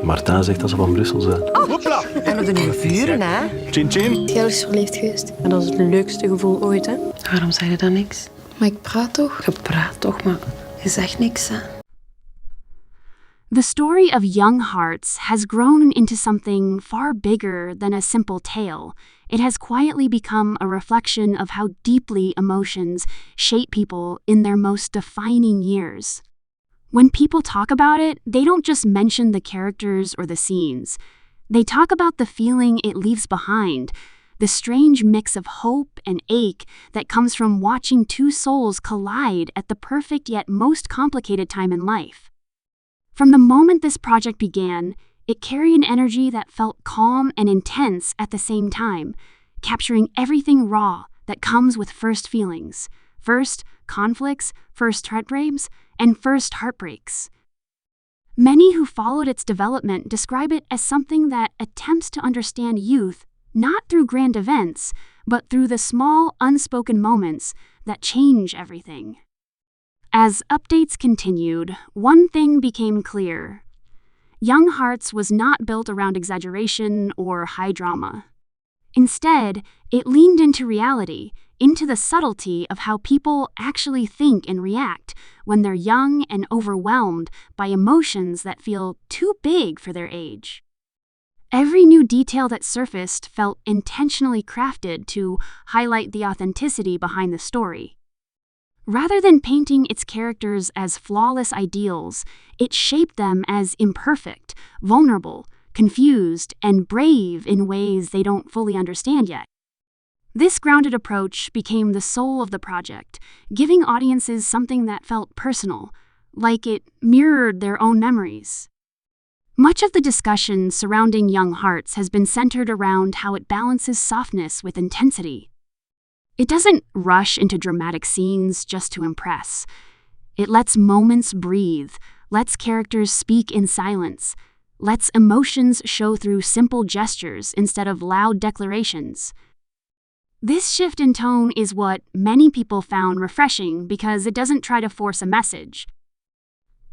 Martijn zegt dat ze van Brussel zijn. Hopla! En op de nieuwe vuren, hè? Chin chin. Jij is verliefd geweest. En dat is het leukste gevoel ooit, hè? Waarom zei je dan niks? Maar ik praat toch? Je praat toch, maar je zegt niks, hè? The story of young hearts has grown into something far bigger than a simple tale. It has quietly become a reflection of how deeply emotions shape people in their most defining years. When people talk about it, they don't just mention the characters or the scenes. They talk about the feeling it leaves behind, the strange mix of hope and ache that comes from watching two souls collide at the perfect yet most complicated time in life. From the moment this project began, it carried an energy that felt calm and intense at the same time, capturing everything raw that comes with first feelings, first conflicts, first heartbreaks, and first heartbreaks. Many who followed its development describe it as something that attempts to understand youth not through grand events, but through the small, unspoken moments that change everything. As updates continued, one thing became clear. Young Hearts was not built around exaggeration or high drama. Instead, it leaned into reality, into the subtlety of how people actually think and react when they're young and overwhelmed by emotions that feel too big for their age. Every new detail that surfaced felt intentionally crafted to highlight the authenticity behind the story. Rather than painting its characters as flawless ideals, it shaped them as imperfect, vulnerable, confused, and brave in ways they don't fully understand yet. This grounded approach became the soul of the project, giving audiences something that felt personal, like it mirrored their own memories. Much of the discussion surrounding Young Hearts has been centered around how it balances softness with intensity. It doesn't rush into dramatic scenes just to impress. It lets moments breathe, lets characters speak in silence, lets emotions show through simple gestures instead of loud declarations. This shift in tone is what many people found refreshing because it doesn't try to force a message.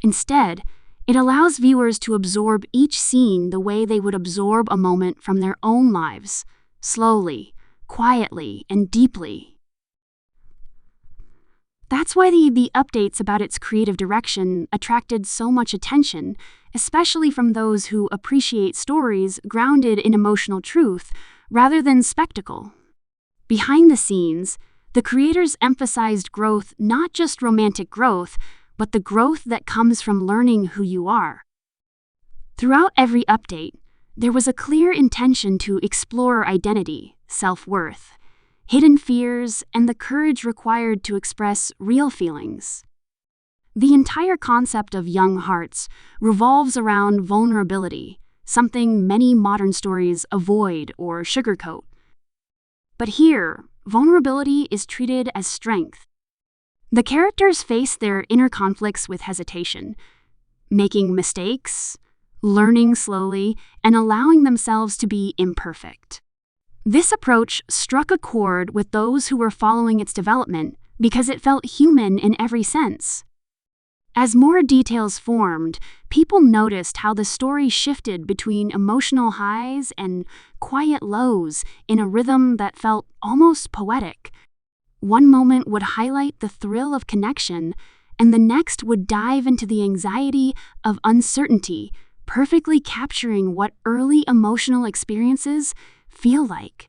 Instead, it allows viewers to absorb each scene the way they would absorb a moment from their own lives, slowly, quietly, and deeply. That's why the updates about its creative direction attracted so much attention, especially from those who appreciate stories grounded in emotional truth rather than spectacle. Behind the scenes, the creators emphasized growth, not just romantic growth, but the growth that comes from learning who you are. Throughout every update, there was a clear intention to explore identity, self-worth, hidden fears, and the courage required to express real feelings. The entire concept of Young Hearts revolves around vulnerability, something many modern stories avoid or sugarcoat. But here, vulnerability is treated as strength. The characters face their inner conflicts with hesitation, making mistakes, learning slowly, and allowing themselves to be imperfect. This approach struck a chord with those who were following its development because it felt human in every sense. As more details formed, people noticed how the story shifted between emotional highs and quiet lows in a rhythm that felt almost poetic. One moment would highlight the thrill of connection, and the next would dive into the anxiety of uncertainty, perfectly capturing what early emotional experiences feel like.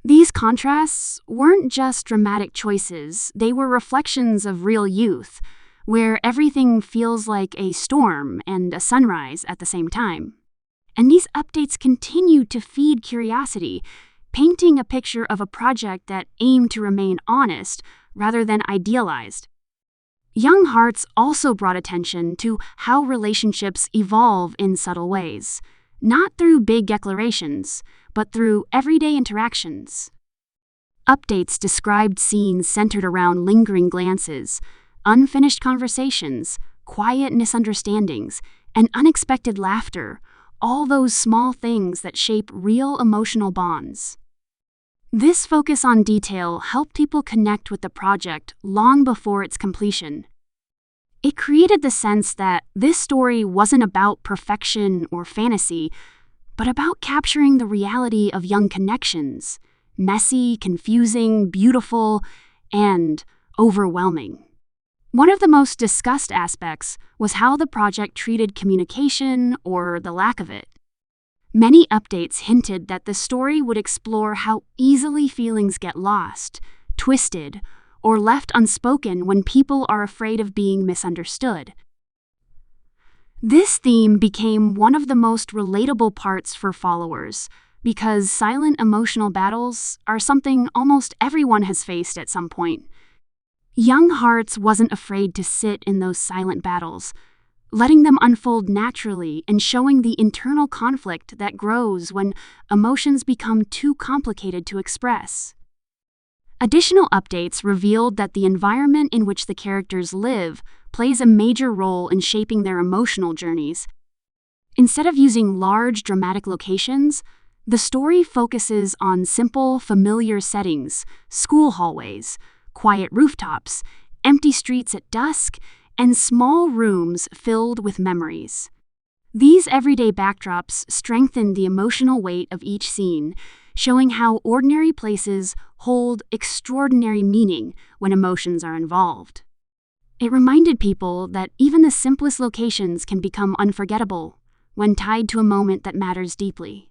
These contrasts weren't just dramatic choices, they were reflections of real youth, where everything feels like a storm and a sunrise at the same time. And these updates continued to feed curiosity, painting a picture of a project that aimed to remain honest rather than idealized. Young Hearts also brought attention to how relationships evolve in subtle ways, not through big declarations, but through everyday interactions. Updates described scenes centered around lingering glances, unfinished conversations, quiet misunderstandings, and unexpected laughter, all those small things that shape real emotional bonds. This focus on detail helped people connect with the project long before its completion. It created the sense that this story wasn't about perfection or fantasy, but about capturing the reality of young connections, messy, confusing, beautiful, and overwhelming. One of the most discussed aspects was how the project treated communication or the lack of it. Many updates hinted that the story would explore how easily feelings get lost, twisted, or left unspoken when people are afraid of being misunderstood. This theme became one of the most relatable parts for followers, because silent emotional battles are something almost everyone has faced at some point. Young Hearts wasn't afraid to sit in those silent battles, letting them unfold naturally and showing the internal conflict that grows when emotions become too complicated to express. Additional updates revealed that the environment in which the characters live plays a major role in shaping their emotional journeys. Instead of using large, dramatic locations, the story focuses on simple, familiar settings, school hallways, quiet rooftops, empty streets at dusk, and small rooms filled with memories. These everyday backdrops strengthen the emotional weight of each scene, showing how ordinary places hold extraordinary meaning when emotions are involved. It reminded people that even the simplest locations can become unforgettable when tied to a moment that matters deeply.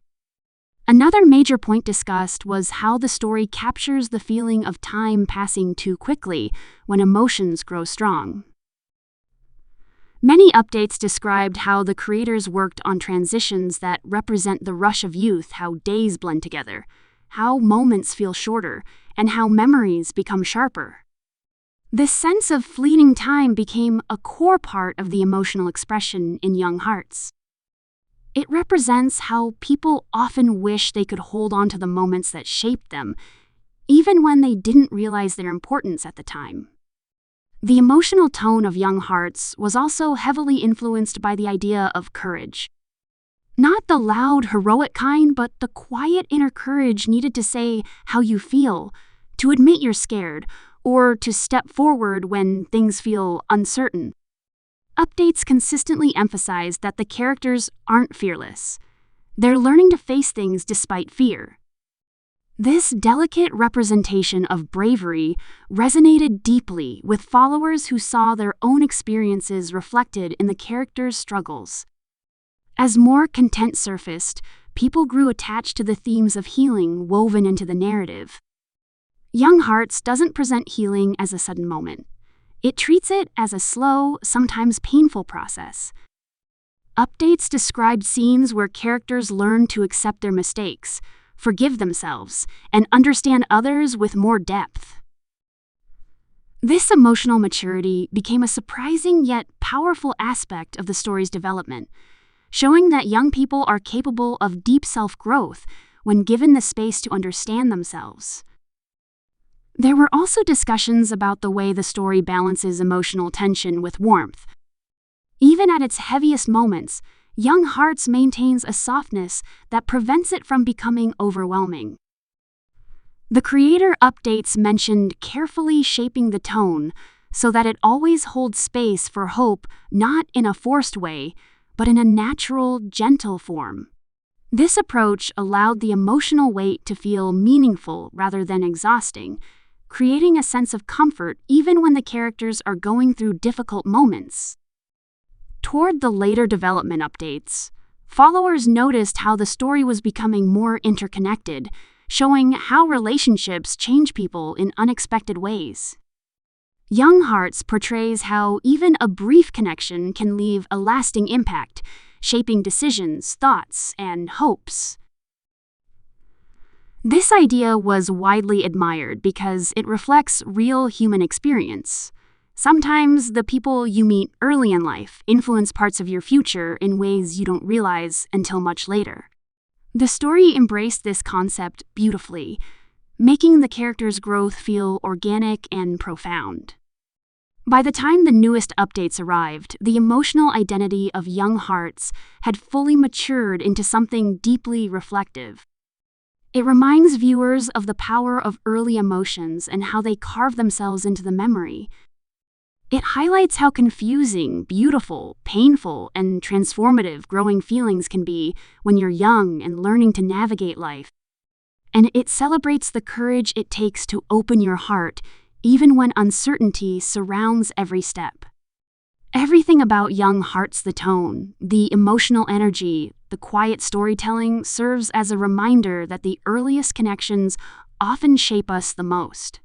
Another major point discussed was how the story captures the feeling of time passing too quickly when emotions grow strong. Many updates described how the creators worked on transitions that represent the rush of youth, how days blend together, how moments feel shorter, and how memories become sharper. This sense of fleeting time became a core part of the emotional expression in Young Hearts. It represents how people often wish they could hold on to the moments that shaped them, even when they didn't realize their importance at the time. The emotional tone of Young Hearts was also heavily influenced by the idea of courage. Not the loud, heroic kind, but the quiet inner courage needed to say how you feel, to admit you're scared, or to step forward when things feel uncertain. Updates consistently emphasize that the characters aren't fearless. They're learning to face things despite fear. This delicate representation of bravery resonated deeply with followers who saw their own experiences reflected in the characters' struggles. As more content surfaced, people grew attached to the themes of healing woven into the narrative. Young Hearts doesn't present healing as a sudden moment. It treats it as a slow, sometimes painful process. Updates described scenes where characters learn to accept their mistakes, forgive themselves, and understand others with more depth. This emotional maturity became a surprising yet powerful aspect of the story's development, showing that young people are capable of deep self-growth when given the space to understand themselves. There were also discussions about the way the story balances emotional tension with warmth. Even at its heaviest moments, Young Hearts maintains a softness that prevents it from becoming overwhelming. The creator updates mentioned carefully shaping the tone so that it always holds space for hope, not in a forced way, but in a natural, gentle form. This approach allowed the emotional weight to feel meaningful rather than exhausting, creating a sense of comfort even when the characters are going through difficult moments. Toward the later development updates, followers noticed how the story was becoming more interconnected, showing how relationships change people in unexpected ways. Young Hearts portrays how even a brief connection can leave a lasting impact, shaping decisions, thoughts, and hopes. This idea was widely admired because it reflects real human experience. Sometimes the people you meet early in life influence parts of your future in ways you don't realize until much later. The story embraced this concept beautifully, making the characters' growth feel organic and profound. By the time the newest updates arrived, the emotional identity of Young Hearts had fully matured into something deeply reflective. It reminds viewers of the power of early emotions and how they carve themselves into the memory. It highlights how confusing, beautiful, painful, and transformative growing feelings can be when you're young and learning to navigate life. And it celebrates the courage it takes to open your heart, even when uncertainty surrounds every step. Everything about Young Hearts, the tone, the emotional energy, the quiet storytelling serves as a reminder that the earliest connections often shape us the most.